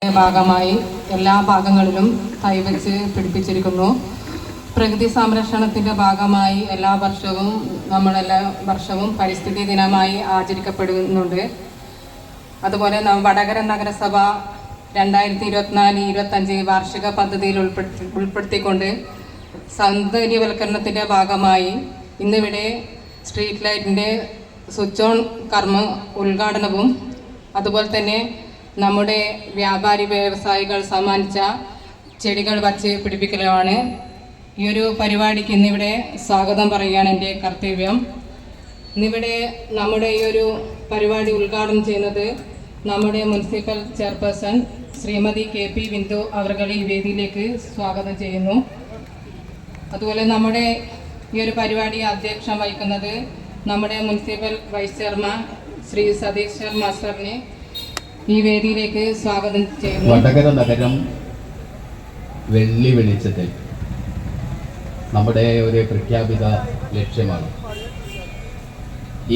ഭാഗമായി എല്ലാ ഭാഗങ്ങളിലും കൈവച്ച് പിടിപ്പിച്ചിരിക്കുന്നു. പ്രകൃതി സംരക്ഷണത്തിൻ്റെ ഭാഗമായി എല്ലാ വർഷവും പരിസ്ഥിതി ദിനമായി ആചരിക്കപ്പെടുന്നുണ്ട്. അതുപോലെ വടകര നഗരസഭ 2024-25 വാർഷിക പദ്ധതിയിൽ ഉൾപ്പെടുത്തിക്കൊണ്ട് സൗന്ദര്യവൽക്കരണത്തിൻ്റെ ഭാഗമായി ഇന്നിവിടെ സ്ട്രീറ്റ് ലൈറ്റിൻ്റെ സ്വിച്ച് ഓൺ കർമ്മ ഉദ്ഘാടനവും അതുപോലെ തന്നെ നമ്മുടെ വ്യാപാരി വ്യവസായികൾ സമ്മാനിച്ച ചെടികൾ വച്ച് പിടിപ്പിക്കലുമാണ്. ഈ ഒരു പരിപാടിക്ക് ഇന്നിവിടെ സ്വാഗതം പറയുകയാണ് എൻ്റെ കർത്തവ്യം. ഇന്നിവിടെ നമ്മുടെ ഈ ഒരു പരിപാടി ഉദ്ഘാടനം ചെയ്യുന്നത് നമ്മുടെ municipal chairperson Shrimati KP Bindu അവർകളെ ഈ വേദിയിലേക്ക് സ്വാഗതം ചെയ്യുന്നു. അതുപോലെ നമ്മുടെ ഈ ഒരു പരിപാടി അധ്യക്ഷം വഹിക്കുന്നത് നമ്മുടെ municipal vice chairman Shri Satish Sharma സാറിനെ ഈ വേദിയിലേക്ക് സ്വാഗതം ചെയ്യുന്നു. വടകര നഗരം വെള്ളി വെളിച്ചത്തിൽ നമ്മുടെ ഒരു പ്രഖ്യാപിത ലക്ഷ്യമാണ്.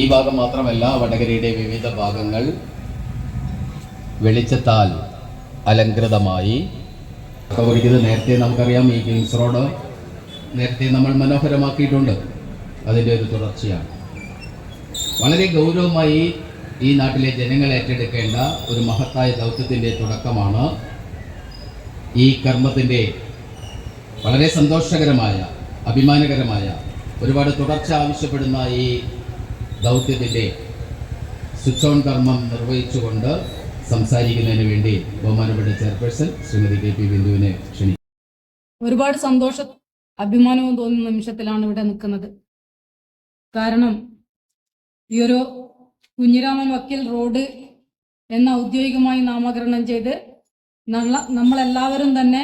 ഈ ഭാഗം മാത്രമല്ല, വടകരയുടെ വിവിധ ഭാഗങ്ങൾ വെളിച്ചത്താൽ അലങ്കൃതമായി നേരത്തെ നമുക്കറിയാം. ഈ കിങ്സ് റോഡ് നേരത്തെ നമ്മൾ മനോഹരമാക്കിയിട്ടുണ്ട്. അതിൻ്റെ ഒരു തുടർച്ചയാണ്. വളരെ ഗൗരവമായി ഈ നാട്ടിലെ ജനങ്ങൾ ഏറ്റെടുക്കേണ്ട ഒരു മഹത്തായ ദൗത്യത്തിൻ്റെ തുടക്കമാണ്. ഈ കർമ്മത്തിൻ്റെ വളരെ സന്തോഷകരമായ അഭിമാനകരമായ ഒരുപാട് തുടർച്ച ആവശ്യപ്പെടുന്ന ഈ ദൗത്യത്തിൻ്റെ സ്വിച്ച് ഓൺ കർമ്മം നിർവഹിച്ചുകൊണ്ട് സംസാരിക്കുന്നതിന് വേണ്ടി ബഹുമാനപ്പെട്ട ചെയർപേഴ്സൺ ശ്രീമതി KP ബിന്ദുവിനെ ക്ഷണിക്കും. ഒരുപാട് സന്തോഷവും അഭിമാനവും തോന്നുന്ന നിമിഷത്തിലാണ് ഇവിടെ നിൽക്കുന്നത്. കാരണം ഈ ഒരു കുഞ്ഞിരാമൻ വക്കീൽ റോഡ് എന്ന ഔദ്യോഗികമായി നാമകരണം ചെയ്ത് നമ്മളെല്ലാവരും തന്നെ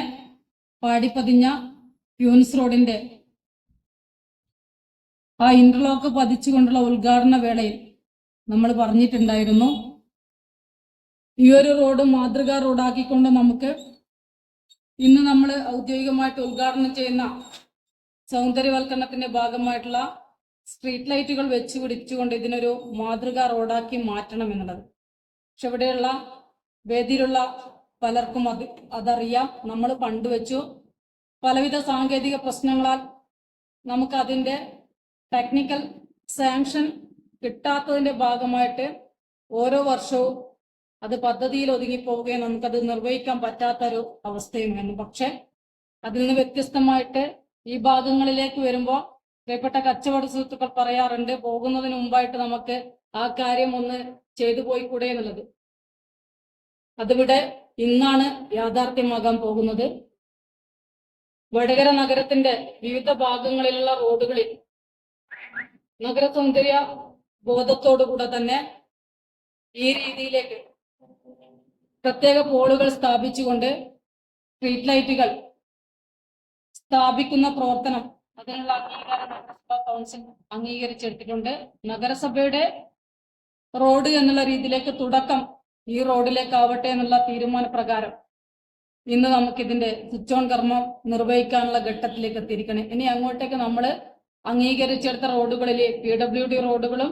പാടിപ്പതിഞ്ഞ പ്യൂൻസ് റോഡിന്റെ ആ ഇന്റർലോക്ക് പതിച്ചുകൊണ്ടുള്ള ഉദ്ഘാടന വേളയിൽ നമ്മൾ പറഞ്ഞിട്ടുണ്ടായിരുന്നു, ഈ ഒരു റോഡ് മാതൃകാ റോഡാക്കിക്കൊണ്ട് നമുക്ക് ഇന്ന് നമ്മൾ ഔദ്യോഗികമായിട്ട് ഉദ്ഘാടനം ചെയ്യുന്ന സൗന്ദര്യവൽക്കരണത്തിന്റെ ഭാഗമായിട്ടുള്ള സ്ട്രീറ്റ് ലൈറ്റുകൾ വെച്ച് പിടിച്ചുകൊണ്ട് ഇതിനൊരു മാതൃകാ റോഡാക്കി മാറ്റണം എന്നുള്ളത്. പക്ഷെ ഇവിടെയുള്ള വേദിയിലുള്ള പലർക്കും അതറിയാം. നമ്മൾ പണ്ട് വെച്ചു. പലവിധ സാങ്കേതിക പ്രശ്നങ്ങളാൽ നമുക്ക് അതിൻ്റെ ടെക്നിക്കൽ സാങ്ഷൻ കിട്ടാത്തതിൻ്റെ ഭാഗമായിട്ട് ഓരോ വർഷവും അത് പദ്ധതിയിൽ ഒതുങ്ങിപ്പോവുകയും നമുക്കത് നിർവഹിക്കാൻ പറ്റാത്തൊരു അവസ്ഥയുമായിരുന്നു. പക്ഷെ അതിൽ നിന്ന് വ്യത്യസ്തമായിട്ട് ഈ ഭാഗങ്ങളിലേക്ക് വരുമ്പോൾ പ്രിയപ്പെട്ട കച്ചവട സുഹൃത്തുക്കൾ പറയാറുണ്ട്, പോകുന്നതിന് മുമ്പായിട്ട് നമുക്ക് ആ കാര്യം ഒന്ന് ചെയ്തു പോയിക്കൂടെ എന്നുള്ളത്. അതിവിടെ ഇന്നാണ് യാഥാർത്ഥ്യമാകാൻ പോകുന്നത്. വടകര നഗരത്തിന്റെ വിവിധ ഭാഗങ്ങളിലുള്ള റോഡുകളിൽ നഗര സൗന്ദര്യ ബോധത്തോടുകൂടെ തന്നെ ഈ രീതിയിലേക്ക് പ്രത്യേക പോളുകൾ സ്ഥാപിച്ചുകൊണ്ട് സ്ട്രീറ്റ് ലൈറ്റുകൾ സ്ഥാപിക്കുന്ന പ്രവർത്തനം അതിനുള്ള അംഗീകാരം നഗരസഭാ കൗൺസിൽ അംഗീകരിച്ചെടുത്തിട്ടുണ്ട്. നഗരസഭയുടെ റോഡ് എന്നുള്ള രീതിയിലേക്ക് തുടക്കം ഈ റോഡിലേക്കാവട്ടെ എന്നുള്ള തീരുമാനപ്രകാരം ഇന്ന് നമുക്കിതിന്റെ സ്വിച്ച് ഓൺ കർമ്മം നിർവഹിക്കാനുള്ള ഘട്ടത്തിലേക്ക് എത്തിയിരിക്കണം. ഇനി അങ്ങോട്ടേക്ക് നമ്മൾ അംഗീകരിച്ചെടുത്ത റോഡുകളിൽ PWD റോഡുകളും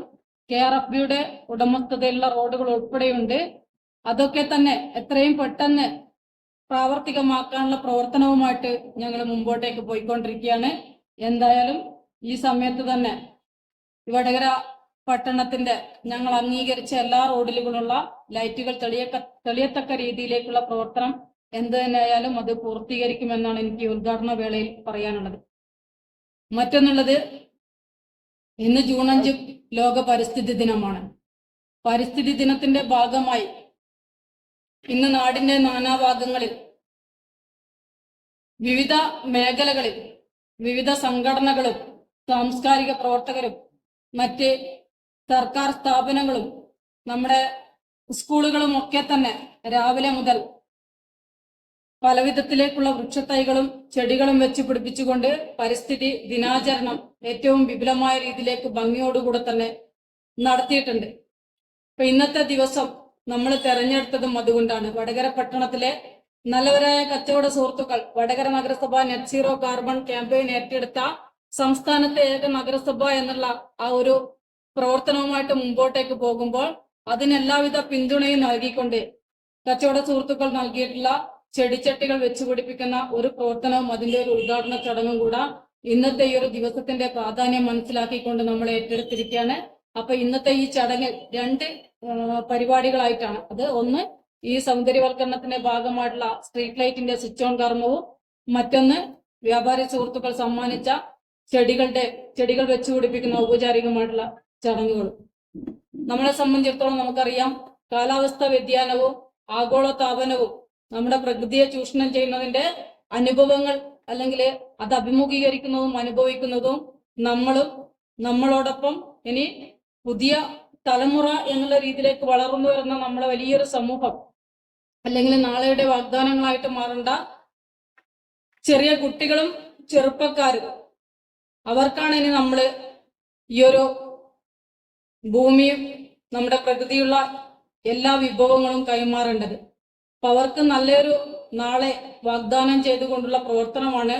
KRFBയുടെ ഉടമസ്ഥതയിലുള്ള റോഡുകൾ ഉൾപ്പെടെയുണ്ട്. അതൊക്കെ തന്നെ എത്രയും പെട്ടെന്ന് പ്രാവർത്തികമാക്കാനുള്ള പ്രവർത്തനവുമായിട്ട് ഞങ്ങൾ മുമ്പോട്ടേക്ക് പോയിക്കൊണ്ടിരിക്കുകയാണ്. എന്തായാലും ഈ സമയത്ത് തന്നെ വടകര പട്ടണത്തിന്റെ ഞങ്ങൾ അംഗീകരിച്ച എല്ലാ റോഡിലുകളുള്ള ലൈറ്റുകൾ തെളിയത്തക്ക രീതിയിലേക്കുള്ള പ്രവർത്തനം എന്ത് തന്നെയായാലും അത് പൂർത്തീകരിക്കുമെന്നാണ് എനിക്ക് ഉദ്ഘാടന വേളയിൽ പറയാനുള്ളത്. മറ്റൊന്നുള്ളത്, ഇന്ന് ജൂൺ 5 ലോക പരിസ്ഥിതി ദിനമാണ്. പരിസ്ഥിതി ദിനത്തിന്റെ ഭാഗമായി ഇന്ന് നാടിന്റെ നാനാഭാഗങ്ങളിൽ വിവിധ മേഖലകളിൽ വിവിധ സംഘടനകളും സാംസ്കാരിക പ്രവർത്തകരും മറ്റ് സർക്കാർ സ്ഥാപനങ്ങളും നമ്മുടെ സ്കൂളുകളും ഒക്കെ തന്നെ രാവിലെ മുതൽ പലവിധത്തിലേക്കുള്ള വൃക്ഷത്തൈകളും ചെടികളും വെച്ച് പിടിപ്പിച്ചുകൊണ്ട് പരിസ്ഥിതി ദിനാചരണം ഏറ്റവും വിപുലമായ രീതിയിലേക്ക് ഭംഗിയോടുകൂടെ തന്നെ നടത്തിയിട്ടുണ്ട്. അപ്പൊ ഇന്നത്തെ ദിവസം നമ്മൾ തെരഞ്ഞെടുത്തതും അതുകൊണ്ടാണ്. വടകര പട്ടണത്തിലെ നല്ലവരായ കച്ചവട സുഹൃത്തുക്കൾ വടകര നഗരസഭ നെറ്റ് സീറോ കാർബൺ ക്യാമ്പയിൻ ഏറ്റെടുത്ത സംസ്ഥാനത്തെ ഏക നഗരസഭ എന്നുള്ള ആ ഒരു പ്രവർത്തനവുമായിട്ട് മുമ്പോട്ടേക്ക് പോകുമ്പോൾ അതിന് എല്ലാവിധ പിന്തുണയും നൽകിക്കൊണ്ട് കച്ചവട സുഹൃത്തുക്കൾ നൽകിയിട്ടുള്ള ചെടിച്ചട്ടികൾ വെച്ച് പിടിപ്പിക്കുന്ന ഒരു പ്രവർത്തനവും അതിന്റെ ഒരു ഉദ്ഘാടന ചടങ്ങും കൂടെ ഇന്നത്തെ ഈ ഒരു ദിവസത്തിന്റെ പ്രാധാന്യം മനസ്സിലാക്കിക്കൊണ്ട് നമ്മൾ ഏറ്റെടുത്തിരിക്കുകയാണ്. അപ്പൊ ഇന്നത്തെ ഈ ചടങ്ങ് രണ്ട് പരിപാടികളായിട്ടാണ്. അത് ഒന്ന് ഈ സൗന്ദര്യവൽക്കരണത്തിന്റെ ഭാഗമായിട്ടുള്ള സ്ട്രീറ്റ് ലൈറ്റിന്റെ സ്വിച്ച് ഓൺ കർമ്മവും, മറ്റൊന്ന് വ്യാപാരി സുഹൃത്തുക്കൾ സമ്മാനിച്ച ചെടികൾ വെച്ച് പിടിപ്പിക്കുന്ന ഔപചാരികമായിട്ടുള്ള ചടങ്ങുകളും. നമ്മളെ സംബന്ധിച്ചിടത്തോളം നമുക്കറിയാം, കാലാവസ്ഥാ വ്യതിയാനവും ആഗോളതാപനവും നമ്മുടെ പ്രകൃതിയെ ചൂഷണം ചെയ്യുന്നതിന്റെ അനുഭവങ്ങൾ അല്ലെങ്കിൽ അത് അഭിമുഖീകരിക്കുന്നതും അനുഭവിക്കുന്നതും നമ്മളോടൊപ്പം ഇനി പുതിയ തലമുറ എന്നുള്ള രീതിയിലേക്ക് വളർന്നു വരുന്ന നമ്മളെ വലിയൊരു സമൂഹം, അല്ലെങ്കിൽ നാളെയുടെ വാഗ്ദാനങ്ങളായിട്ട് മാറേണ്ട ചെറിയ കുട്ടികളും ചെറുപ്പക്കാരും, അവർക്കാണ് ഇനി നമ്മൾ ഈ ഒരു ഭൂമിയും നമ്മുടെ പ്രകൃതിയുള്ള എല്ലാ വിഭവങ്ങളും കൈമാറേണ്ടത്. അപ്പൊ അവർക്ക് നല്ലൊരു നാളെ വാഗ്ദാനം ചെയ്തുകൊണ്ടുള്ള പ്രവർത്തനമാണ്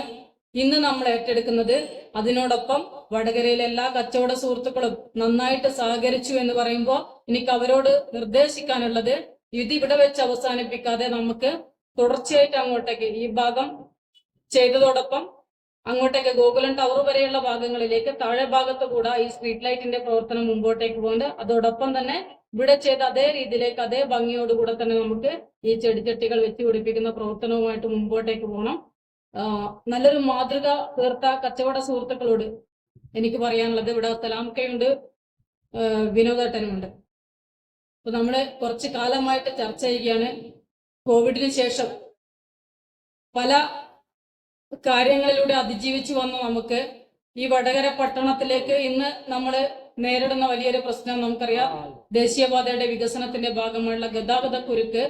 ഇന്ന് നമ്മൾ ഏറ്റെടുക്കുന്നത്. അതിനോടൊപ്പം വടകരയിലെ എല്ലാ കച്ചവട സുഹൃത്തുക്കളും നന്നായിട്ട് സഹകരിച്ചു എന്ന് പറയുമ്പോൾ എനിക്ക് അവരോട് നിർദ്ദേശിക്കാനുള്ളത്, ഇത് ഇവിടെ വെച്ച് അവസാനിപ്പിക്കാതെ നമുക്ക് തുടർച്ചയായിട്ട് അങ്ങോട്ടേക്ക് ഈ ഭാഗം ചെയ്തതോടൊപ്പം അങ്ങോട്ടേക്ക് ഗോകുലം ടവർ വരെയുള്ള ഭാഗങ്ങളിലേക്ക് താഴെ ഭാഗത്ത് കൂടെ ഈ സ്ട്രീറ്റ് ലൈറ്റിന്റെ പ്രവർത്തനം മുമ്പോട്ടേക്ക് പോകുന്നത്. അതോടൊപ്പം തന്നെ ഇവിടെ ചെയ്ത അതേ രീതിയിലേക്ക് അതേ ഭംഗിയോടുകൂടെ തന്നെ നമുക്ക് ഈ ചെടിച്ചട്ടികൾ വെച്ച് പിടിപ്പിക്കുന്ന പ്രവർത്തനവുമായിട്ട് മുമ്പോട്ടേക്ക് പോകണം. നല്ലൊരു മാതൃക തീർത്ത കച്ചവട സുഹൃത്തുക്കളോട് എനിക്ക് പറയാനുള്ളത്, ഇവിടെ സലാംക്കയുണ്ട്, വിനോദേട്ടനുമുണ്ട്. അപ്പൊ നമ്മള് കുറച്ച് കാലമായിട്ട് ചർച്ച ചെയ്യുകയാണ്, കോവിഡിന് ശേഷം പല കാര്യങ്ങളിലൂടെ അതിജീവിച്ചു വന്ന നമുക്ക് ഈ വടകര പട്ടണത്തിലേക്ക് ഇന്ന് നമ്മൾ നേരിടുന്ന വലിയൊരു പ്രശ്നം നമുക്കറിയാം. ദേശീയപാതയുടെ വികസനത്തിന്റെ ഭാഗമായുള്ള ഗതാഗത കുരുക്ക്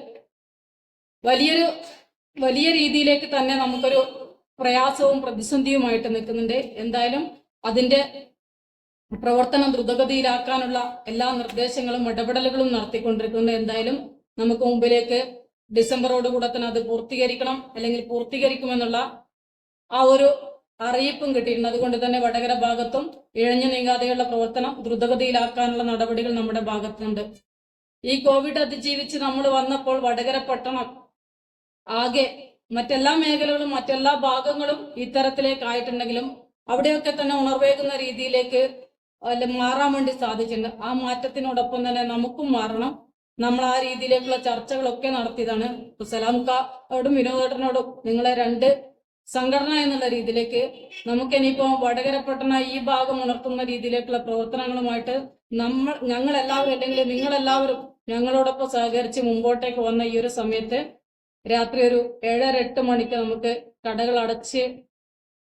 വലിയ രീതിയിലേക്ക് തന്നെ നമുക്കൊരു പ്രയാസവും പ്രതിസന്ധിയുമായിട്ട് നിൽക്കുന്നുണ്ട്. എന്തായാലും അതിന്റെ പ്രവർത്തനം ദ്രുതഗതിയിലാക്കാനുള്ള എല്ലാ നിർദ്ദേശങ്ങളും ഇടപെടലുകളും നടത്തിക്കൊണ്ടിരിക്കുന്നത്. എന്തായാലും നമുക്ക് മുമ്പിലേക്ക് ഡിസംബറോടുകൂടെ തന്നെ അത് പൂർത്തീകരിക്കണം, അല്ലെങ്കിൽ പൂർത്തീകരിക്കുമെന്നുള്ള ആ ഒരു അറിയിപ്പും കിട്ടിയിട്ടുണ്ട്. അതുകൊണ്ട് തന്നെ വടകര ഭാഗത്തും ഇഴഞ്ഞു നീങ്ങാതെയുള്ള പ്രവർത്തനം ദ്രുതഗതിയിലാക്കാനുള്ള നടപടികൾ നമ്മുടെ ഭാഗത്തുണ്ട്. ഈ കോവിഡ് അതിജീവിച്ച് നമ്മൾ വന്നപ്പോൾ വടകര പട്ടണം ആകെ മറ്റെല്ലാ മേഖലകളും മറ്റെല്ലാ ഭാഗങ്ങളും ഇത്തരത്തിലേക്കായിട്ടുണ്ടെങ്കിലും അവിടെയൊക്കെ തന്നെ ഉണർവേകുന്ന രീതിയിലേക്ക് മാറാൻ വേണ്ടി സാധിച്ചിട്ടുണ്ട്. ആ മാറ്റത്തിനോടൊപ്പം തന്നെ നമുക്കും മാറണം. നമ്മൾ ആ രീതിയിലേക്കുള്ള ചർച്ചകളൊക്കെ നടത്തിയതാണ്. സലാംക്കോടും വിനോദേട്ടനോടും നിങ്ങളെ രണ്ട് സംഘടന എന്നുള്ള രീതിയിലേക്ക് നമുക്ക് ഇനിയിപ്പോ വടകര പട്ടണ ഈ ഭാഗം ഉണർത്തുന്ന രീതിയിലേക്കുള്ള പ്രവർത്തനങ്ങളുമായിട്ട് ഞങ്ങളെല്ലാവരും അല്ലെങ്കിൽ നിങ്ങളെല്ലാവരും ഞങ്ങളോടൊപ്പം സഹകരിച്ച് മുമ്പോട്ടേക്ക് വന്ന ഈ ഒരു സമയത്ത് രാത്രി ഒരു 7-8 മണിക്ക് നമുക്ക് കടകൾ അടച്ച്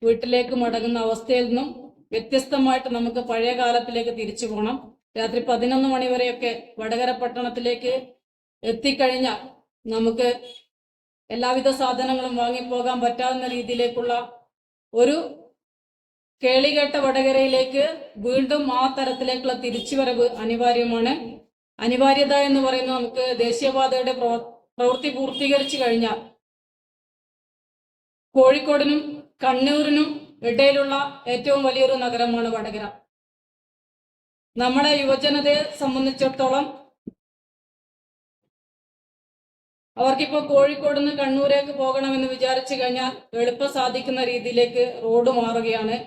വീട്ടിലേക്ക് മടങ്ങുന്ന അവസ്ഥയിൽ നിന്നും വ്യത്യസ്തമായിട്ട് നമുക്ക് പഴയ കാലത്തിലേക്ക് തിരിച്ചു പോകണം. രാത്രി 11 മണി വരെയൊക്കെ വടകര പട്ടണത്തിലേക്ക് എത്തിക്കഴിഞ്ഞാൽ നമുക്ക് എല്ലാവിധ സാധനങ്ങളും വാങ്ങിപ്പോകാൻ പറ്റാവുന്ന രീതിയിലേക്കുള്ള ഒരു കേളികേട്ട വടകരയിലേക്ക് വീണ്ടും ആ തരത്തിലേക്കുള്ള തിരിച്ചുവരവ് അനിവാര്യമാണ്. അനിവാര്യത എന്ന് പറയുന്നത് നമുക്ക് ദേശീയപാതയുടെ പ്രവൃത്തി പൂർത്തീകരിച്ചു കഴിഞ്ഞാൽ കോഴിക്കോടിനും കണ്ണൂരിനും ഇടയിലുള്ള ഏറ്റവും വലിയൊരു നഗരമാണ് വടകര. നമ്മുടെ യുവജനതയെ സംബന്ധിച്ചിടത്തോളം അവർക്കിപ്പോ കോഴിക്കോട് നിന്ന് കണ്ണൂരേക്ക് പോകണമെന്ന് വിചാരിച്ചു കഴിഞ്ഞാൽ എളുപ്പം സാധിക്കുന്ന രീതിയിലേക്ക് റോഡ് മാറുകയാണ്.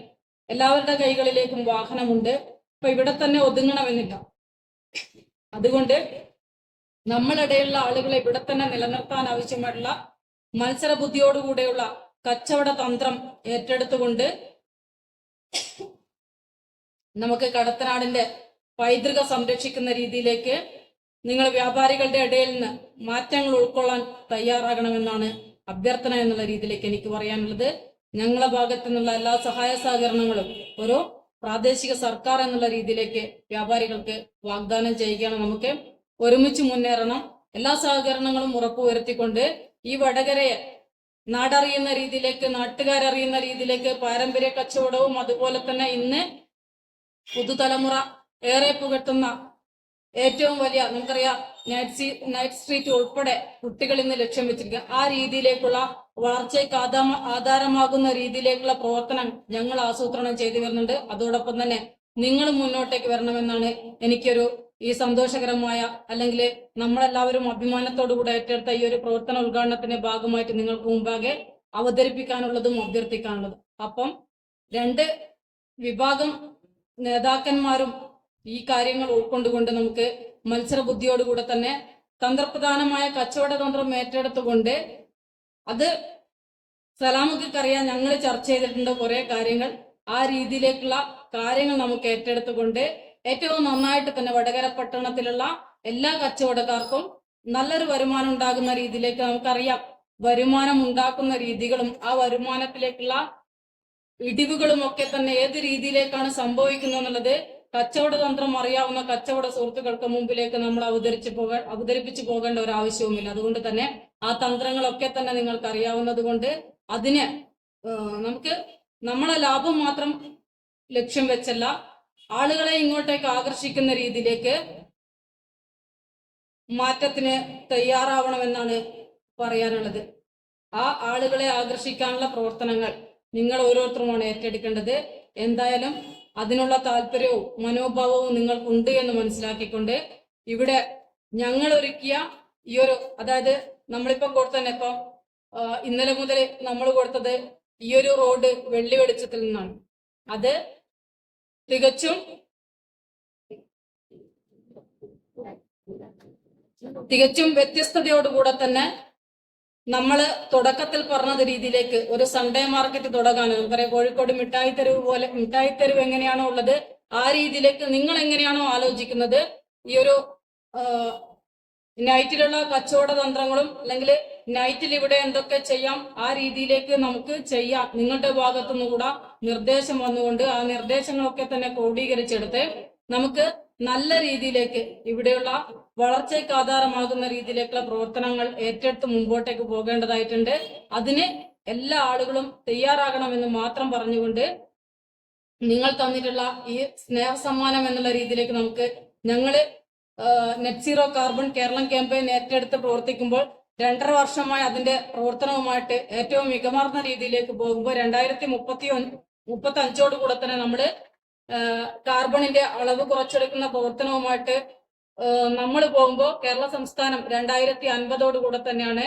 എല്ലാവരുടെ കൈകളിലേക്കും വാഹനമുണ്ട്. അപ്പൊ ഇവിടെ തന്നെ ഒതുങ്ങണമെന്നില്ല. അതുകൊണ്ട് നമ്മളിടയിലുള്ള ആളുകളെ ഇവിടെ തന്നെ നിലനിർത്താൻ ആവശ്യമായിട്ടുള്ള മത്സര ബുദ്ധിയോടുകൂടെയുള്ള കച്ചവട തന്ത്രം ഏറ്റെടുത്തുകൊണ്ട് നമുക്ക് കടത്തനാടിന്റെ പൈതൃകം സംരക്ഷിക്കുന്ന രീതിയിലേക്ക് നിങ്ങൾ വ്യാപാരികളുടെ ഇടയിൽ നിന്ന് മാറ്റങ്ങൾ ഉൾക്കൊള്ളാൻ തയ്യാറാകണമെന്നാണ് അഭ്യർത്ഥന എന്നുള്ള രീതിയിലേക്ക് എനിക്ക് പറയാനുള്ളത്. ഞങ്ങളുടെ ഭാഗത്തു നിന്നുള്ള എല്ലാ സഹായ സഹകരണങ്ങളും ഒരു പ്രാദേശിക സർക്കാർ എന്നുള്ള രീതിയിലേക്ക് വ്യാപാരികൾക്ക് വാഗ്ദാനം ചെയ്യുകയാണ്. നമുക്ക് ഒരുമിച്ച് മുന്നേറണം. എല്ലാ സഹകരണങ്ങളും ഉറപ്പുവരുത്തിക്കൊണ്ട് ഈ വടകരയെ നാടറിയുന്ന രീതിയിലേക്ക്, നാട്ടുകാരറിയുന്ന രീതിയിലേക്ക് പാരമ്പര്യ കച്ചവടവും അതുപോലെ തന്നെ ഇന്ന് പുതുതലമുറ ഏറെ പുകട്ടുന്ന ഏറ്റവും വലിയ നമുക്കറിയാം നൈറ്റ് സ്ട്രീറ്റ് ഉൾപ്പെടെ കുട്ടികൾ ഇന്ന് ലക്ഷ്യം വെച്ചിരിക്കുക. ആ രീതിയിലേക്കുള്ള വളർച്ചയ്ക്ക് ആധാരമാകുന്ന രീതിയിലേക്കുള്ള പ്രവർത്തനം ഞങ്ങൾ ആസൂത്രണം ചെയ്തു വരുന്നുണ്ട്. അതോടൊപ്പം തന്നെ നിങ്ങൾ മുന്നോട്ടേക്ക് വരണമെന്നാണ് എനിക്കൊരു ഈ സന്തോഷകരമായ അല്ലെങ്കിൽ നമ്മളെല്ലാവരും അഭിമാനത്തോടു കൂടെ ഏറ്റെടുത്ത ഈ ഒരു പ്രവർത്തന ഉദ്ഘാടനത്തിന്റെ ഭാഗമായിട്ട് നിങ്ങൾക്ക് മുമ്പാകെ അവതരിപ്പിക്കാനുള്ളതും അഭ്യർത്ഥിക്കാനുള്ളതും. അപ്പം രണ്ട് വിഭാഗം നേതാക്കന്മാരും ഈ കാര്യങ്ങൾ ഉൾക്കൊണ്ടുകൊണ്ട് നമുക്ക് മത്സര ബുദ്ധിയോടുകൂടെ തന്നെ തന്ത്രപ്രധാനമായ കച്ചവട തന്ത്രം ഏറ്റെടുത്തുകൊണ്ട് അത് സലാമക്കറിയാൻ ഞങ്ങൾ ചർച്ച ചെയ്തിട്ടുണ്ട് കുറെ കാര്യങ്ങൾ. ആ രീതിയിലേക്കുള്ള കാര്യങ്ങൾ നമുക്ക് ഏറ്റെടുത്തുകൊണ്ട് ഏറ്റവും നന്നായിട്ട് തന്നെ വടകര പട്ടണത്തിലുള്ള എല്ലാ കച്ചവടക്കാർക്കും നല്ലൊരു വരുമാനം ഉണ്ടാകുന്ന രീതിയിലേക്ക് നമുക്കറിയാം. വരുമാനം ഉണ്ടാക്കുന്ന രീതികളും ആ വരുമാനത്തിലേക്കുള്ള ഇടിവുകളും ഒക്കെ തന്നെ ഏത് രീതിയിലേക്കാണ് സംഭവിക്കുന്നത് എന്നുള്ളത് കച്ചവട തന്ത്രം അറിയാവുന്ന കച്ചവട സുഹൃത്തുക്കൾക്ക് മുമ്പിലേക്ക് നമ്മൾ അവതരിപ്പിച്ചു പോകേണ്ട ഒരു ആവശ്യവുമില്ല. അതുകൊണ്ട് തന്നെ ആ തന്ത്രങ്ങളൊക്കെ തന്നെ നിങ്ങൾക്ക് അറിയാവുന്നത് കൊണ്ട് അതിന് നമുക്ക് നമ്മളെ ലാഭം മാത്രം ലക്ഷ്യം വെച്ചല്ല, ആളുകളെ ഇങ്ങോട്ടേക്ക് ആകർഷിക്കുന്ന രീതിയിലേക്ക് മാറ്റത്തിന് തയ്യാറാവണമെന്നാണ് പറയാനുള്ളത്. ആ ആളുകളെ ആകർഷിക്കാനുള്ള പ്രവർത്തനങ്ങൾ നിങ്ങൾ ഓരോരുത്തരുമാണ് ഏറ്റെടുക്കേണ്ടത്. എന്തായാലും അതിനുള്ള താല്പര്യവും മനോഭാവവും നിങ്ങൾക്കുണ്ട് എന്ന് മനസ്സിലാക്കിക്കൊണ്ട് ഇവിടെ ഞങ്ങൾ ഒരുക്കിയ ഈ ഒരു, അതായത് നമ്മളിപ്പം കൊടുത്തന്നെ ഇപ്പം ഇന്നലെ മുതൽ നമ്മൾ കൊടുത്തത് ഈ ഒരു റോഡ് വെള്ളി വെളിച്ചത്തിൽ നിന്നാണ്. അത് തികച്ചും വ്യത്യസ്തതയോടുകൂടെ തന്നെ നമ്മൾ തുടക്കത്തിൽ പറഞ്ഞത് രീതിയിലേക്ക് ഒരു സൺഡേ മാർക്കറ്റ് തുടങ്ങാൻ നമുക്കറിയാം. കോഴിക്കോട് മിഠായി തെരുവ് പോലെ മിഠായി തെരുവ് എങ്ങനെയാണോ ഉള്ളത് ആ രീതിയിലേക്ക് നിങ്ങൾ എങ്ങനെയാണോ ആലോചിക്കുന്നത് ഈ ഒരു നൈറ്റിലുള്ള കച്ചവട തന്ത്രങ്ങളും അല്ലെങ്കിൽ നൈറ്റിൽ ഇവിടെ എന്തൊക്കെ ചെയ്യാം ആ രീതിയിലേക്ക് നമുക്ക് ചെയ്യാം. നിങ്ങളുടെ ഭാഗത്തുനിന്ന് കൂടെ നിർദ്ദേശം വന്നുകൊണ്ട് ആ നിർദ്ദേശങ്ങളൊക്കെ തന്നെ ക്രോഡീകരിച്ചെടുത്ത് നമുക്ക് നല്ല രീതിയിലേക്ക് ഇവിടെയുള്ള വളർച്ചയ്ക്ക് ആധാരമാകുന്ന രീതിയിലേക്കുള്ള പ്രവർത്തനങ്ങൾ ഏറ്റെടുത്ത് മുമ്പോട്ടേക്ക് പോകേണ്ടതായിട്ടുണ്ട്. അതിന് എല്ലാ ആളുകളും തയ്യാറാകണമെന്ന് മാത്രം പറഞ്ഞുകൊണ്ട് നിങ്ങൾ തന്നിട്ടുള്ള ഈ സ്നേഹ സമ്മാനം എന്നുള്ള രീതിയിലേക്ക് ഞങ്ങള് net zero carbon Keralam campaign ഏറ്റെടുത്ത് പ്രവർത്തിക്കുമ്പോൾ 2.5 വർഷമായി അതിന്റെ പ്രവർത്തനവുമായിട്ട് ഏറ്റവും മികമാർന്ന രീതിയിലേക്ക് പോകുമ്പോൾ 2035 തന്നെ നമ്മള് കാർബണിന്റെ അളവ് കുറച്ചെടുക്കുന്ന പ്രവർത്തനവുമായിട്ട് നമ്മൾ പോകുമ്പോൾ കേരള സംസ്ഥാനം 2050 തന്നെയാണ്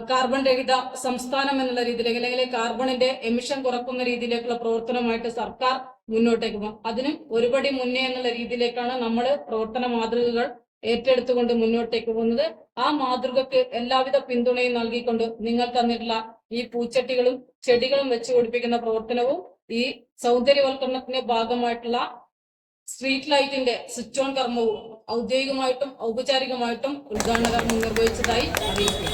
കാർബൺ രഹിത സംസ്ഥാനം എന്നുള്ള രീതിയിലേക്ക് അല്ലെങ്കിൽ കാർബണിന്റെ എമിഷൻ കുറക്കുന്ന രീതിയിലേക്കുള്ള പ്രവർത്തനമായിട്ട് സർക്കാർ മുന്നോട്ടേക്ക് പോകും. അതിനും ഒരുപടി മുന്നേ എന്നുള്ള രീതിയിലേക്കാണ് നമ്മൾ പ്രവർത്തന മാതൃകകൾ ഏറ്റെടുത്തുകൊണ്ട് മുന്നോട്ടേക്ക് പോകുന്നത്. ആ മാതൃകക്ക് എല്ലാവിധ പിന്തുണയും നൽകിക്കൊണ്ട് നിങ്ങൾ തന്നിട്ടുള്ള ഈ പൂച്ചട്ടികളും ചെടികളും വെച്ച് പിടിപ്പിക്കുന്ന പ്രവർത്തനവും ഈ സൗന്ദര്യവൽക്കരണത്തിന്റെ ഭാഗമായിട്ടുള്ള സ്ട്രീറ്റ് ലൈറ്റിന്റെ സ്വിച്ച് ഓൺ കർമ്മവും ഔദ്യോഗികമായിട്ടും ഔപചാരികമായിട്ടും ഉദ്ഘാടന കർമ്മം നിർവഹിച്ചതായി അറിയിക്കുന്നു.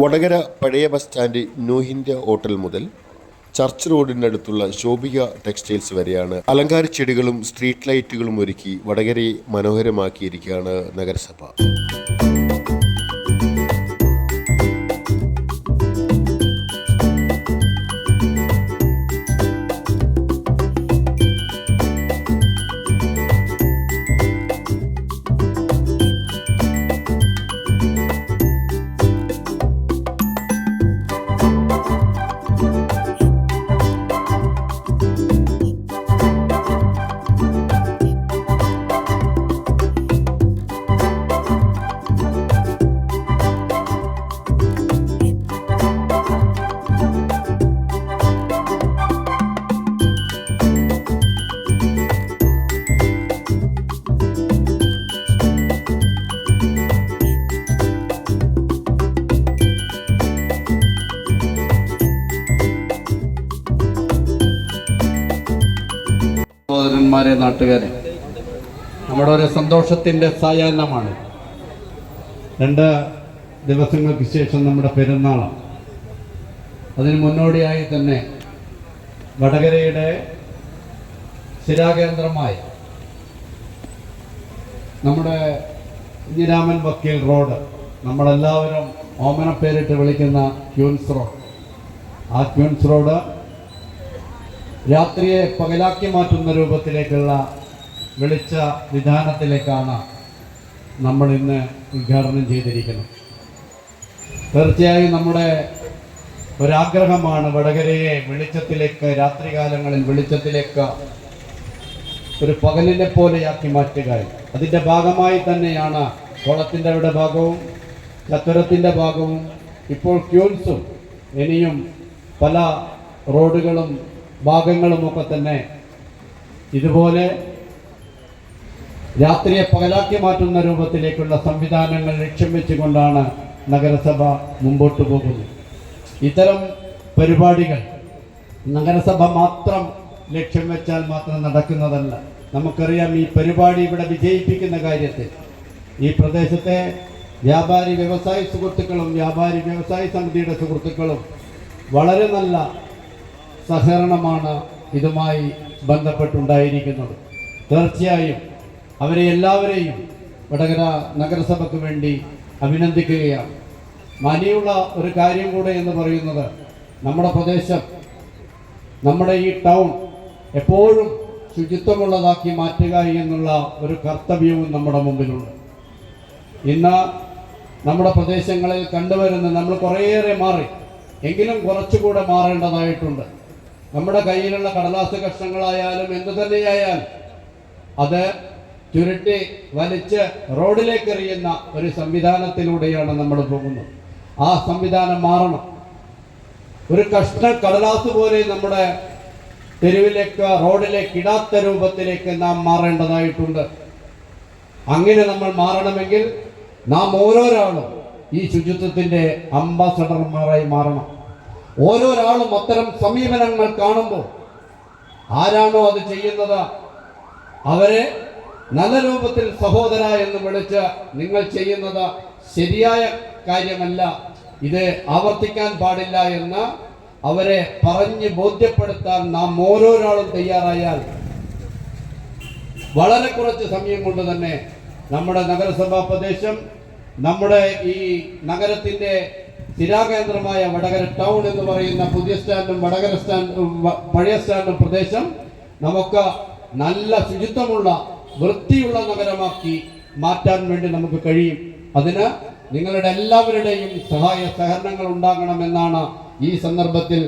വടകര പഴയ bus stand new India hotel മുതൽ ചർച്ച് റോഡിനടുത്തുള്ള ശോഭിക ടെക്സ്റ്റൈൽസ് വരെയാണ് അലങ്കാര ചെടികളും സ്ട്രീറ്റ് ലൈറ്റുകളും ഒരുക്കി വടകരയെ മനോഹരമാക്കിയിരിക്കുകയാണ് നഗരസഭ. സഹോദരന്മാരെ, നാട്ടുകാരെ, നമ്മുടെ ഒരു സന്തോഷത്തിൻ്റെ സായാഹ്നമാണ്. 2 ദിവസങ്ങൾക്ക് ശേഷം നമ്മുടെ പെരുന്നാളാണ്. അതിന് മുന്നോടിയായി തന്നെ വടകരയുടെ സ്ഥിരാകേന്ദ്രമായ നമ്മുടെ കുഞ്ഞിരാമൻ വക്കീൽ റോഡ് നമ്മളെല്ലാവരും ഓമന പേരിട്ട് വിളിക്കുന്ന ക്യൂൻസ് റോഡ്. ആ ക്യൂൻസ് റോഡ് രാത്രിയെ പകലാക്കി മാറ്റുന്ന രൂപത്തിലേക്കുള്ള വെളിച്ച വിധാനത്തിലേക്കാണ് നമ്മൾ ഇന്ന് ഉദ്ഘാടനം ചെയ്തിരിക്കുന്നത്. തീർച്ചയായും നമ്മുടെ ഒരാഗ്രഹമാണ് വടകരയെ വെളിച്ചത്തിലേക്ക്, രാത്രികാലങ്ങളിൽ വെളിച്ചത്തിലേക്ക് ഒരു പകലിനെ പോലെയാക്കി മാറ്റുക. അതിൻ്റെ ഭാഗമായി തന്നെയാണ് കുളത്തിൻ്റെ അവിടെ ഭാഗവും ചത്തുരത്തിൻ്റെ ഭാഗവും ഇപ്പോൾ ക്യൂൻസും ഇനിയും പല റോഡുകളും ഭാഗങ്ങളുമൊക്കെ തന്നെ ഇതുപോലെ രാത്രിയെ പകലാക്കി മാറ്റുന്ന രൂപത്തിലേക്കുള്ള സംവിധാനങ്ങൾ ലക്ഷ്യം വെച്ചുകൊണ്ടാണ് നഗരസഭ മുമ്പോട്ട് പോകുന്നത്. ഇത്തരം പരിപാടികൾ നഗരസഭ മാത്രം ലക്ഷ്യം വെച്ചാൽ മാത്രം നടക്കുന്നതല്ല. നമുക്കറിയാം, ഈ പരിപാടി ഇവിടെ വിജയിപ്പിക്കുന്ന കാര്യത്തിൽ ഈ പ്രദേശത്തെ വ്യാപാരി വ്യവസായി സുഹൃത്തുക്കളും വ്യാപാരി വ്യവസായി സമിതിയുടെ സുഹൃത്തുക്കളും വളരെ നല്ല സഹകരണമാണ് ഇതുമായി ബന്ധപ്പെട്ടുണ്ടായിരിക്കുന്നത്. തീർച്ചയായും അവരെ എല്ലാവരെയും വടകര നഗരസഭയ്ക്ക് വേണ്ടി അഭിനന്ദിക്കുകയാണ്. മാനിയുള്ള ഒരു കാര്യം കൂടെ എന്ന് പറയുന്നത്, നമ്മുടെ പ്രദേശം, നമ്മുടെ ഈ ടൗൺ എപ്പോഴും ശുചിത്വമുള്ളതാക്കി മാറ്റുക എന്നുള്ള ഒരു കർത്തവ്യവും നമ്മുടെ മുമ്പിലുണ്ട്. ഇന്ന് നമ്മുടെ പ്രദേശങ്ങളിൽ കണ്ടുവരുന്ന, നമ്മൾ കുറേയേറെ മാറി, എങ്കിലും കുറച്ചുകൂടെ മാറേണ്ടതായിട്ടുണ്ട്. നമ്മുടെ കയ്യിലുള്ള കടലാസ് കഷ്ണങ്ങളായാലും എന്തു തന്നെയായാലും അത് ചുരുട്ടി വലിച്ച് റോഡിലേക്ക് എറിയുന്ന ഒരു സംവിധാനത്തിലൂടെയാണ് നമ്മൾ പോകുന്നത്. ആ സംവിധാനം മാറണം. ഒരു കഷ്ണ കടലാസ് പോലെ നമ്മുടെ തെരുവിലേക്ക്, റോഡിലേക്ക് ഇടാത്ത രൂപത്തിലേക്ക് നാം മാറേണ്ടതായിട്ടുണ്ട്. അങ്ങനെ നമ്മൾ മാറണമെങ്കിൽ നാം ഓരോരാളും ഈ ശുചിത്വത്തിൻ്റെ അംബാസഡർമാരായി മാറണം. ഓരോരാളും അത്തരം സമീപനങ്ങൾ കാണുമ്പോൾ ആരാണോ അത് ചെയ്യുന്നത് അവരെ നല്ല രൂപത്തിൽ സഹോദര എന്ന് വിളിച്ച്, നിങ്ങൾ ചെയ്യുന്നത് ശരിയായ കാര്യമല്ല, ഇത് ആവർത്തിക്കാൻ പാടില്ല എന്ന് അവരെ പറഞ്ഞ് ബോധ്യപ്പെടുത്താൻ നാം ഓരോരാളും തയ്യാറായാൽ വളരെ കുറച്ച് സമയം കൊണ്ട് തന്നെ നമ്മുടെ നഗരസഭാ പ്രദേശം, നമ്മുടെ ഈ നഗരത്തിൻ്റെ സ്ഥിരാകേന്ദ്രമായ വടകര ടൗൺ എന്ന് പറയുന്ന പുതിയ സ്റ്റാൻഡും വടകര സ്റ്റാൻഡും പഴയ സ്റ്റാൻഡും പ്രദേശം നമുക്ക് നല്ല ശുചിത്വമുള്ള വൃത്തിയുള്ള നഗരമാക്കി മാറ്റാൻ വേണ്ടി നമുക്ക് കഴിയും. അതിന് നിങ്ങളുടെ എല്ലാവരുടെയും സഹായ സഹകരണങ്ങൾ ഉണ്ടാകണമെന്നാണ് ഈ സന്ദർഭത്തിൽ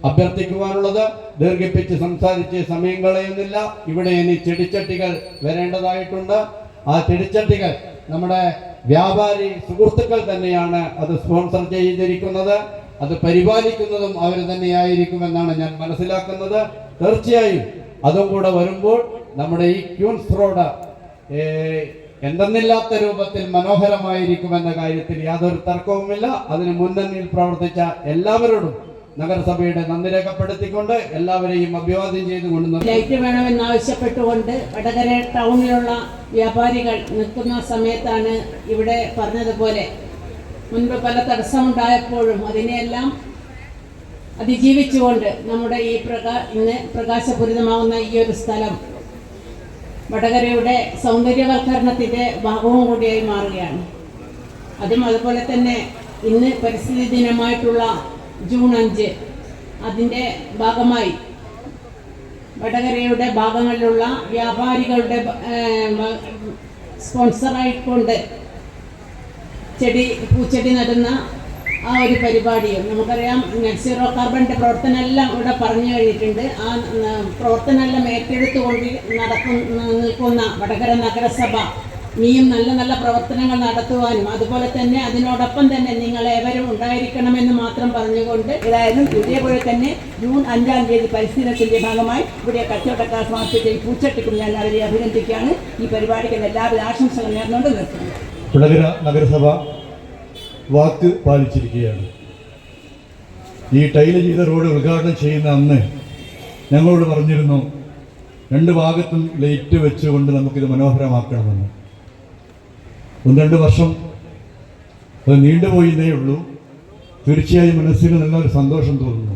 അഭ്യർത്ഥിക്കുവാനുള്ളത്. ദീർഘിപ്പിച്ച് സംസാരിച്ച് സമയം കളയുന്നില്ല. ഇവിടെ ഇനി ചെടിച്ചട്ടികൾ വരേണ്ടതായിട്ടുണ്ട്. ആ ചെടിച്ചട്ടികൾ നമ്മുടെ വ്യാപാരി സുഹൃത്തുക്കൾ തന്നെയാണ് അത് സ്പോൺസർ ചെയ്തിരിക്കുന്നത്. അത് പരിപാലിക്കുന്നതും അവർ തന്നെയായിരിക്കുമെന്നാണ് ഞാൻ മനസ്സിലാക്കുന്നത്. തീർച്ചയായും അതും കൂടെ വരുമ്പോൾ നമ്മുടെ ഈ ക്യൂൻസ് റോഡ് എന്തെന്നില്ലാത്ത രൂപത്തിൽ മനോഹരമായിരിക്കുമെന്ന കാര്യത്തിൽ യാതൊരു തർക്കവുമില്ല. അതിന് മുന്നണിയിൽ പ്രവർത്തിച്ച എല്ലാവരോടും നഗരസഭയുടെ നന്ദി രേഖപ്പെടുത്തിക്കൊണ്ട് എല്ലാവരെയും അഭിവാദ്യം ചെയ്തുകൊണ്ട് ലൈറ്റ് വേണമെന്നാവശ്യപ്പെട്ടുകൊണ്ട് വടകര ടൗണിലുള്ള വ്യാപാരികൾ നിൽക്കുന്ന സമയത്താണ് ഇവിടെ പറഞ്ഞതുപോലെ മുൻപ് പല തടസ്സമുണ്ടായപ്പോഴും അതിനെയെല്ലാം അതിജീവിച്ചുകൊണ്ട് നമ്മുടെ ഈ ഇന്ന് പ്രകാശപൂരിതമാകുന്ന ഈ ഒരു സ്ഥലം വടകരയുടെ സൗന്ദര്യവൽക്കരണത്തിൻ്റെ ഭാഗവും കൂടിയായി മാറുകയാണ്. അതുപോലെ തന്നെ ഇന്ന് പരിസ്ഥിതി ദിനമായിട്ടുള്ള ജൂൺ 5 അതിൻ്റെ ഭാഗമായി വടകരയുടെ ഭാഗങ്ങളിലുള്ള വ്യാപാരികളുടെ സ്പോൺസറായിക്കൊണ്ട് പൂച്ചെടി നടുന്ന ആ ഒരു പരിപാടിയും നമുക്കറിയാം. നെറ്റ് സീറോ കാർബണിൻ്റെ പ്രവർത്തനമെല്ലാം ഇവിടെ പറഞ്ഞു കഴിഞ്ഞിട്ടുണ്ട്. ആ പ്രവർത്തനമെല്ലാം ഏറ്റെടുത്തുകൊണ്ട് നിൽക്കുന്ന വടകര നഗരസഭ ഇനിയും നല്ല നല്ല പ്രവർത്തനങ്ങൾ നടത്തുവാനും അതുപോലെ തന്നെ അതിനോടൊപ്പം തന്നെ നിങ്ങളേവരും ഉണ്ടായിരിക്കണമെന്ന് മാത്രം പറഞ്ഞുകൊണ്ട് ഏതായാലും ഇതേപോലെ തന്നെ ജൂൺ 5-ാം തീയതി പരിസ്ഥിതിയുടെ ഭാഗമായി ഇവിടെ കച്ചവടക്കാർ സമർപ്പിച്ച ഈ പൂച്ചട്ടിക്കും ഞാൻ അവരെ അഭിനന്ദിക്കുകയാണ്. ഈ പരിപാടിക്ക് എല്ലാവരും ആശംസകൾ നേർന്നുകൊണ്ട് നിർത്തുന്നു. വടകര നഗരസഭ വാക്ക് പാലിച്ചിരിക്കുകയാണ്. ഈ ടൈല് ചെയ്ത റോഡ് ഉദ്ഘാടനം ചെയ്യുന്ന അന്ന് ഞങ്ങളോട് പറഞ്ഞിരുന്നു 2 ഭാഗത്തും ലൈറ്റ് വെച്ചുകൊണ്ട് നമുക്കിത് മനോഹരമാക്കണമെന്ന്. 1-2 വർഷം അത് നീണ്ടുപോയിന്നേ ഉള്ളൂ. തീർച്ചയായും മനസ്സിന് നല്ലൊരു സന്തോഷം തോന്നുന്നു.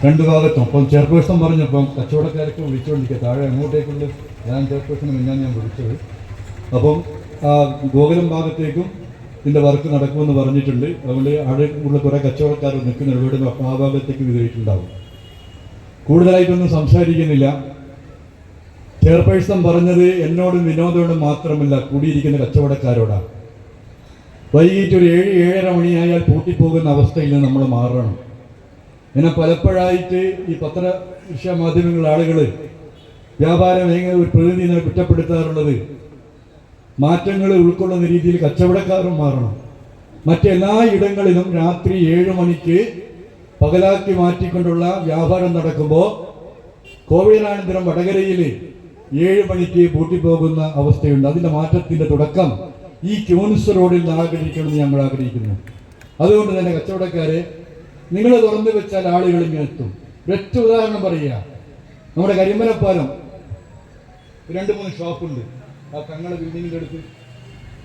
2 ഭാഗത്തും അപ്പം ചെയർപേഴ്സൺ പറഞ്ഞപ്പം കച്ചവടക്കാരൊക്കെ വിളിച്ചുകൊണ്ടിരിക്കുക താഴെ അങ്ങോട്ടേക്കുള്ള ഞാൻ ചെയർപേഴ്സണെ ഞാൻ വിളിച്ചത്. അപ്പം ആ ഗോകുലം ഭാഗത്തേക്കും ഇതിൻ്റെ വർക്ക് നടക്കുമെന്ന് പറഞ്ഞിട്ടുണ്ട്. അതുകൊണ്ട് അവിടെ ഉള്ള കുറേ കച്ചവടക്കാർ നിൽക്കുന്നുണ്ട്. വീട് ആ ഭാഗത്തേക്ക് വിതറിയിട്ടുണ്ടാവും. കൂടുതലായിട്ടൊന്നും സംസാരിക്കുന്നില്ല. ചെയർപേഴ്സൺ പറഞ്ഞത് എന്നോടും വിനോദോടും മാത്രമല്ല, കൂടിയിരിക്കുന്ന കച്ചവടക്കാരോടാണ്. വൈകിട്ട് ഒരു 7-7:30 മണിയായാൽ പൂട്ടിപ്പോകുന്ന അവസ്ഥയിൽ നിന്ന് നമ്മൾ മാറണം. ഇങ്ങനെ പലപ്പോഴായിട്ട് ഈ പത്രദൃശ്യ മാധ്യമങ്ങളിലെ ആളുകൾ വ്യാപാര മേഖല ഒരു പ്രതിനിധിയെ കുറ്റപ്പെടുത്താറുള്ളത് മാറ്റങ്ങൾ ഉൾക്കൊള്ളുന്ന രീതിയിൽ കച്ചവടക്കാരും മാറണം. മറ്റെല്ലാ ഇടങ്ങളിലും രാത്രി 7 മണിക്ക് പകലാക്കി മാറ്റിക്കൊണ്ടുള്ള വ്യാപാരം നടക്കുമ്പോൾ കോവിഡിനാനന്തരം വടകരയിൽ 7 മണിക്ക് പൂട്ടിപ്പോകുന്ന അവസ്ഥയുണ്ട്. അതിൻ്റെ മാറ്റത്തിൻ്റെ തുടക്കം ഈ ക്യൂൻസ് റോഡിൽ നിന്ന് ആഗ്രഹിക്കണമെന്ന് ഞങ്ങൾ ആഗ്രഹിക്കുന്നു. അതുകൊണ്ട് തന്നെ കച്ചവടക്കാരെ, നിങ്ങൾ തുറന്നു വെച്ചാൽ ആളുകൾ ഇങ്ങനെ എത്തും. ഒരൊറ്റ ഉദാഹരണം പറയുക, നമ്മുടെ കരിമലപ്പാലം 2-3 ഷോപ്പുണ്ട് ആ തങ്ങളുടെ ബിൽഡിങ്ങിൻ്റെ അടുത്ത്.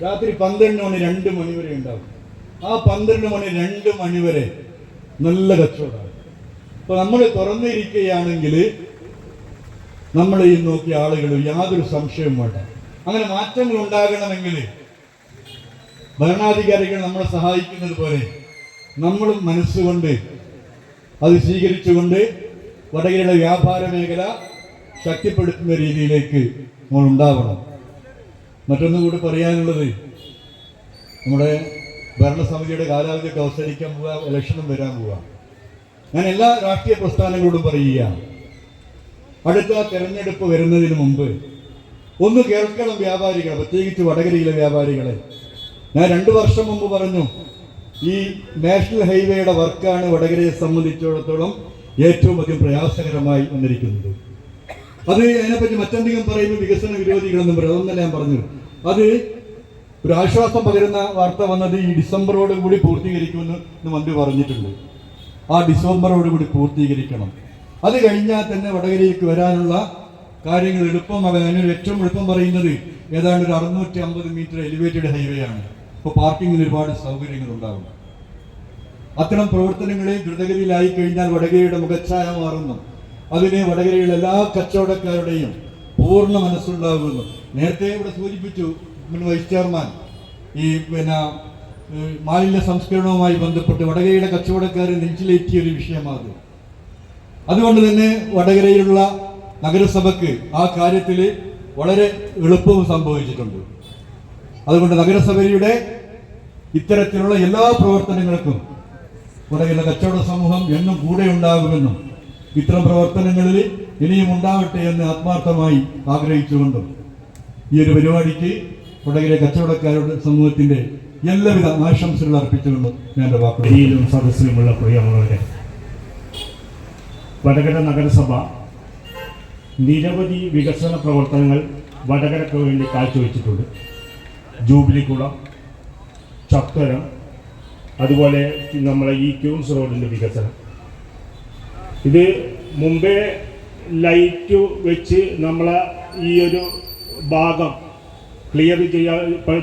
രാത്രി 12 മണി 2 മണി വരെ ഉണ്ടാവും. ആ 12 മണി 2 മണി വരെ നല്ല കച്ചവടമാണ്. അപ്പോൾ നമ്മൾ തുറന്നിരിക്കുകയാണെങ്കിൽ നമ്മൾ ഈ നോക്കിയ ആളുകൾ യാതൊരു സംശയവും വേണ്ട. അങ്ങനെ മാറ്റങ്ങൾ ഉണ്ടാകണമെങ്കിൽ ഭരണാധികാരികൾ നമ്മളെ സഹായിക്കുന്നത് പോലെ നമ്മളും മനസ്സുകൊണ്ട് അത് സ്വീകരിച്ചുകൊണ്ട് വടകരയുടെ വ്യാപാര മേഖല ശക്തിപ്പെടുത്തുന്ന രീതിയിലേക്ക് നമ്മൾ ഉണ്ടാവണം. മറ്റൊന്നും കൂടി പറയാനുള്ളത്, നമ്മുടെ ഭരണസമിതിയുടെ കാലാവധിയൊക്കെ അവസാനിക്കാൻ പോവുക, ഇലക്ഷനും വരാൻ പോവുക. ഞാൻ എല്ലാ രാഷ്ട്രീയ പ്രസ്ഥാനങ്ങളോടും പറയുകയാണ്, അടുത്ത തെരഞ്ഞെടുപ്പ് വരുന്നതിന് മുമ്പ് ഒന്ന് കേൾക്കണം വ്യാപാരികളെ, പ്രത്യേകിച്ച് വടകരയിലെ വ്യാപാരികളെ. ഞാൻ 2 വർഷം മുമ്പ് പറഞ്ഞു, ഈ നാഷണൽ ഹൈവേയുടെ വർക്കാണ് വടകരയെ സംബന്ധിച്ചിടത്തോളം ഏറ്റവും അധികം പ്രയാസകരമായി വന്നിരിക്കുന്നത്. അത് അതിനെപ്പറ്റി മറ്റെന്തെങ്കിലും പറയുമ്പോൾ വികസന വിരോധികളെന്നും പറയും. അതൊന്നല്ല ഞാൻ പറഞ്ഞു. അത് ഒരു ആശ്വാസം പകരുന്ന വാർത്ത വന്നത് ഈ ഡിസംബറോടുകൂടി പൂർത്തീകരിക്കുമെന്ന് മന്ത്രി പറഞ്ഞിട്ടുണ്ട്. ആ ഡിസംബറോടുകൂടി പൂർത്തീകരിക്കണം. അത് കഴിഞ്ഞാൽ തന്നെ വടകരയിലേക്ക് വരാനുള്ള കാര്യങ്ങൾ എളുപ്പമാകാൻ. അതിന് ഏറ്റവും എളുപ്പം പറയുന്നത് ഏതാണ്ട് ഒരു 650 മീറ്റർ എലിവേറ്റഡ് ഹൈവേ ആണ്. ഇപ്പോൾ പാർക്കിങ്ങിന് ഒരുപാട് സൗകര്യങ്ങളുണ്ടാകും. അത്തരം പ്രവർത്തനങ്ങളെ ദ്രുതഗതിയിലായി കഴിഞ്ഞാൽ വടകരയുടെ മുഖച്ഛായ മാറുന്നു. അതിന് വടകരയിലെ എല്ലാ കച്ചവടക്കാരുടെയും പൂർണ്ണ മനസ്സുണ്ടാകുന്നു. നേരത്തെ ഇവിടെ സൂചിപ്പിച്ചു മുൻ വൈസ് ചെയർമാൻ, ഈ മാലിന്യ സംസ്കരണവുമായി ബന്ധപ്പെട്ട് വടകരയുടെ കച്ചവടക്കാർ നെഞ്ചിലേറ്റിയ ഒരു വിഷയമാണ്. അതുകൊണ്ട് തന്നെ വടകരയിലുള്ള നഗരസഭയ്ക്ക് ആ കാര്യത്തിൽ വളരെ എളുപ്പവും സംഭവിച്ചിട്ടുണ്ട്. അതുകൊണ്ട് നഗരസഭയുടെ ഇത്തരത്തിലുള്ള എല്ലാ പ്രവർത്തനങ്ങൾക്കും വടകര കച്ചവട സമൂഹം എന്നും കൂടെ ഉണ്ടാകുമെന്നും ഇത്തരം പ്രവർത്തനങ്ങളിൽ ഇനിയും ഉണ്ടാവട്ടെ എന്ന് ആത്മാർത്ഥമായി ആഗ്രഹിച്ചുകൊണ്ടും ഈ ഒരു പരിപാടിക്ക് വടകര കച്ചവടക്കാരുടെ സമൂഹത്തിന്റെ എല്ലാവിധ ആശംസകൾ അർപ്പിച്ചുകൊണ്ടും ഞാൻ എൻ്റെ വാക്കുകളിലും സദസ്സിലുമുള്ള പ്രിയമുള്ളവരെ, വടകര നഗരസഭ നിരവധി വികസന പ്രവർത്തനങ്ങൾ വടകരയ്ക്ക് വേണ്ടി കാഴ്ചവെച്ചിട്ടുണ്ട്. ജൂബിലിക്കുളം, ചക്കരം, അതുപോലെ നമ്മളെ ഈ ക്യൂൻസ് റോഡിൻ്റെ വികസനം. ഇത് മുമ്പേ ലൈറ്റ് വെച്ച് നമ്മളെ ഈ ഒരു ഭാഗം ക്ലിയർ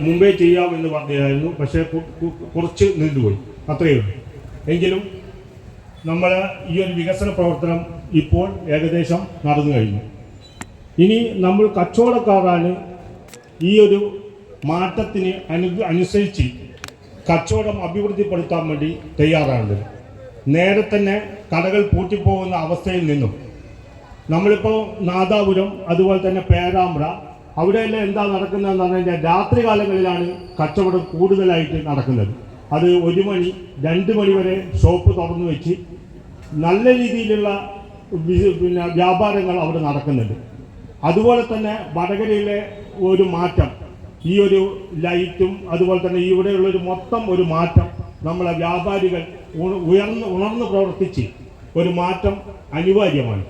മുമ്പേ ചെയ്യാമെന്ന് പറഞ്ഞായിരുന്നു. പക്ഷേ കുറച്ച് നീണ്ടുപോയി, അത്രയേ ഉള്ളൂ. എങ്കിലും നമ്മൾ ഈ ഒരു വികസന പ്രവർത്തനം ഇപ്പോൾ ഏകദേശം നടന്നു കഴിഞ്ഞു. ഇനി നമ്മൾ കച്ചവടക്കാരാണ് ഈ ഒരു മാറ്റത്തിന് അനുസരിച്ച് കച്ചവടം അഭിവൃദ്ധിപ്പെടുത്താൻ വേണ്ടി തയ്യാറാണത്. നേരെ തന്നെ കടകൾ പൂട്ടിപ്പോകുന്ന അവസ്ഥയിൽ നിന്നും നമ്മളിപ്പോൾ നാദാപുരം, അതുപോലെ തന്നെ പേരാമ്പ്ര, അവിടെയെല്ലാം എന്താ നടക്കുന്നതെന്ന് പറഞ്ഞു കഴിഞ്ഞാൽ രാത്രി കാലങ്ങളിലാണ് കച്ചവടം കൂടുതലായിട്ട് നടക്കുന്നത്. അത് 1 മണി 2 മണി വരെ ഷോപ്പ് തുറന്നു വെച്ച് നല്ല രീതിയിലുള്ള വ്യാപാരങ്ങൾ അവിടെ നടക്കുന്നുണ്ട്. അതുപോലെ തന്നെ വടകരയിലെ ഒരു മാറ്റം, ഈ ഒരു ലൈറ്റും അതുപോലെ തന്നെ ഇവിടെയുള്ളൊരു മൊത്തം ഒരു മാറ്റം, നമ്മളെ വ്യാപാരികൾ ഉണർന്ന് പ്രവർത്തിച്ച് ഒരു മാറ്റം അനിവാര്യമാണ്.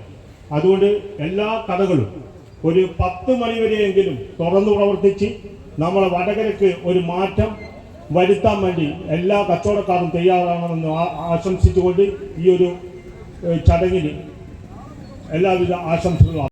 അതുകൊണ്ട് എല്ലാ കടകളും ഒരു 10 മണി വരെയെങ്കിലും തുറന്നു പ്രവർത്തിച്ച് നമ്മളെ വടകരയ്ക്ക് ഒരു മാറ്റം വരുത്താൻ വേണ്ടി എല്ലാ കച്ചവടക്കാരും തയ്യാറാകണമെന്ന് ആശംസിച്ചുകൊണ്ട് ഈ ഒരു ചടങ്ങിന് എല്ലാവിധ ആശംസകളും